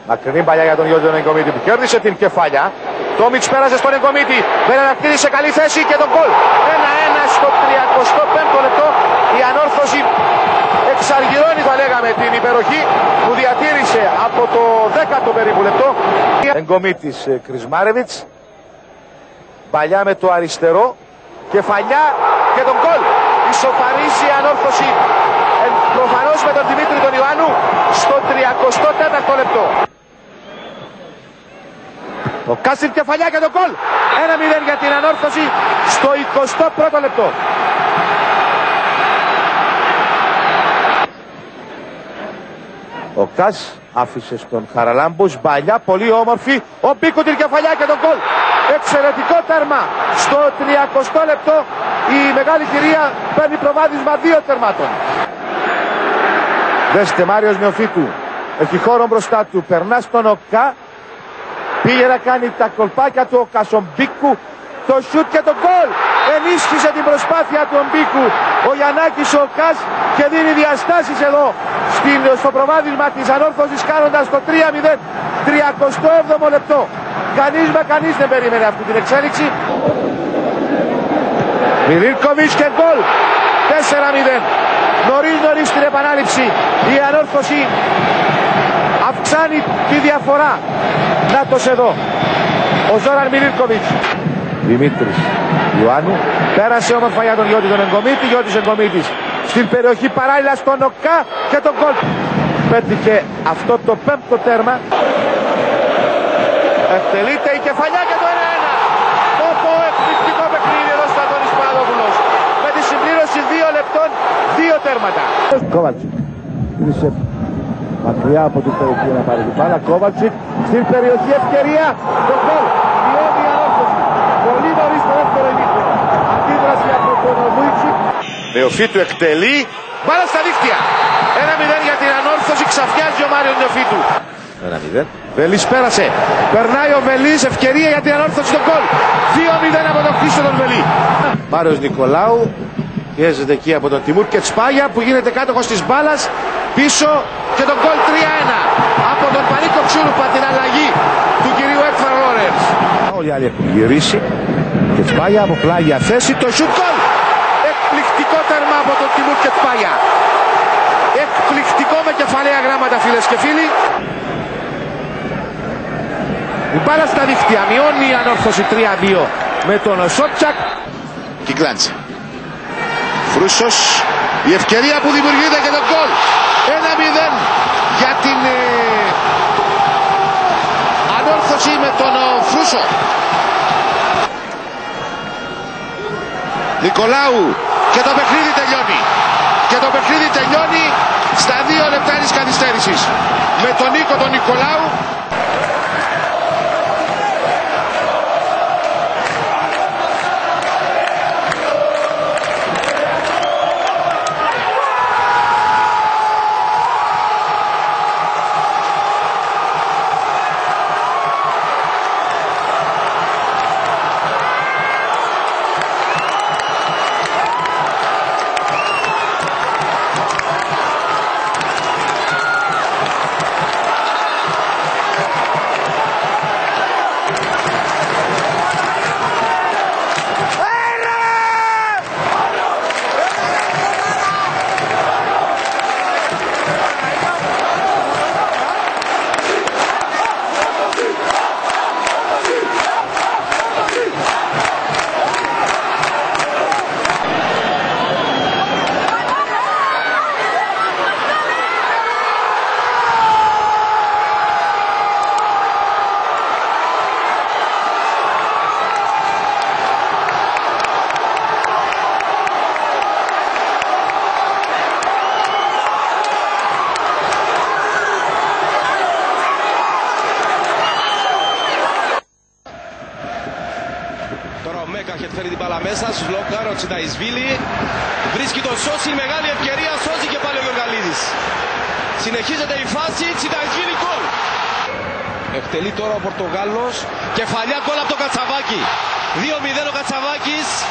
Μακρινή παλιά για τον Γιώργο τον Εγκομίτη που κέρδισε την κεφάλια. Τόμιτς πέρασε στον Εγκομίτη. Μπερνακτήρη σε καλή θέση και τον γκολ. 1-1 στο 35ο λεπτό. Η ανόρθωση εξαργυρώνει, θα λέγαμε, την υπεροχή που διατήρησε από το 10ο περίπου λεπτό. Εγκομίτης Κρισμάρεβιτς. Παλιά με το αριστερό. Κεφαλιά και τον γκολ. Ισοφαρίζει η ανόρθωση. Προφανώς με τον Δημήτρη τον Ιωάννου στο 34ο λεπτό. Ο Κάσιν κεφαλιά και τον γκολ. 1-0 για την ανόρθωση στο 21ο λεπτό. Ο Κάς άφησε στον Χαραλάμπους. Μπαλιά πολύ όμορφη. Ο Μπίκου την κεφαλιά και τον γκολ. Εξαιρετικό τέρμα στο 30ο λεπτό. Η μεγάλη κυρία παίρνει προβάδισμα 2 τερμάτων. Δέστε, Μάριος Νεοφίτου έχει χώρο μπροστά του, περνά στον Οκά, πήγε να κάνει τα κολπάκια του ο Κασομπίκου, το σουτ και το γκολ. Ενίσχυσε την προσπάθεια του Ομπίκου ο Γιαννάκης ο Οκάς και δίνει διαστάσεις εδώ στο προβάδισμα της ανόρθωσης, κάνοντας το 3-0, 37ο λεπτό. Κανείς δεν περίμενε αυτή την εξέλιξη. Μιλίνκοβιτς και γκολ. 4-0. Νωρίς στην επανάληψη η ανόρθωση αυξάνει τη διαφορά. Νάτος εδώ ο Ζόραν Μιλίνκοβιτς. Δημήτρης Ιωάννου πέρασε όμορφα για τον Γιώτη τον Εγκομίτη. Γιώτης Εγκομίτης στην περιοχή παράλληλα στον Οκά και τον γκολ. Πέτυχε αυτό το 5ο τέρμα. Εκτελείται η κεφαλιά και το 1-1. Όπο εκπληκτικό παιχνίδι εδώ στο Αντώνης Παναδόπουλος. Με τη συμπλήρωση 2 λεπτών, 2 τέρματα. Κόβατσικ γύρισε μακριά από την περιοχή να πάρει την μπάλα. Κόβατσικ στην περιοχή, ευκαιρία. Το γκολ. Βιώνει η ανόρθωση. Πολύ νωρίς το δεύτερο ημίχρονο. Αντίδραση από τον Βούιτσικ. Νεοφίτου εκτελεί. Μπάλα στα δίχτυα. 1-0 για την ανόρθωση. Ξαφνιάζει ο Μάριος Νεοφίτου. 1-0. Βελής πέρασε. Περνάει ο Βελής. Ευκαιρία για την ανόρθωση στο γκολ. 2-0 από τον Χρήστο τον Βελή. Μάριος Νικολάου. Πιέζεται εκεί από τον Τιμούρ και Τσπάγια που γίνεται κάτοχος της μπάλας. Πίσω και τον γκολ 3-1 από τον Πανίκο Ξούρουπα, την αλλαγή του κυρίου Έκφαρ Λόρενς. Όλοι οι άλλοι έχουν γυρίσει. Και Τσπάγια από πλάγια θέση. Το σουτ γκολ. Εκπληκτικό τέρμα από τον Τιμούρ και Τσπάγια. Εκπληκτικό με κεφαλαία γράμματα, φίλες και φίλοι. Η μπάλα στα δίχτυα. Μειώνει η ανόρθωση 3-2 με τον Σότσακ. Κυκλάντσε. Φρούσος. Η ευκαιρία που δημιουργείται και το γκολ. 1-0 για την ανόρθωση με τον Φρούσο. Νικολάου. Και το παιχνίδι τελειώνει. Και το παιχνίδι τελειώνει στα 2 λεπτά της καθυστέρησης. Με τον Νίκο τον Νικολάου. Μέχαχετ φέρει την μπάλα μέσα, Σλόκαρ, ο Τσιταϊσβίλη βρίσκει τον Σώση, μεγάλη ευκαιρία, σώζει και πάλι ο Γιωργαλίδης. Συνεχίζεται η φάση, Τσιταϊσβίλη γκολ. Εκτελεί τώρα ο Πορτογάλος, κεφαλιά γκολ από τον Κατσαβάκη. 2-0 ο Κατσαβάκης.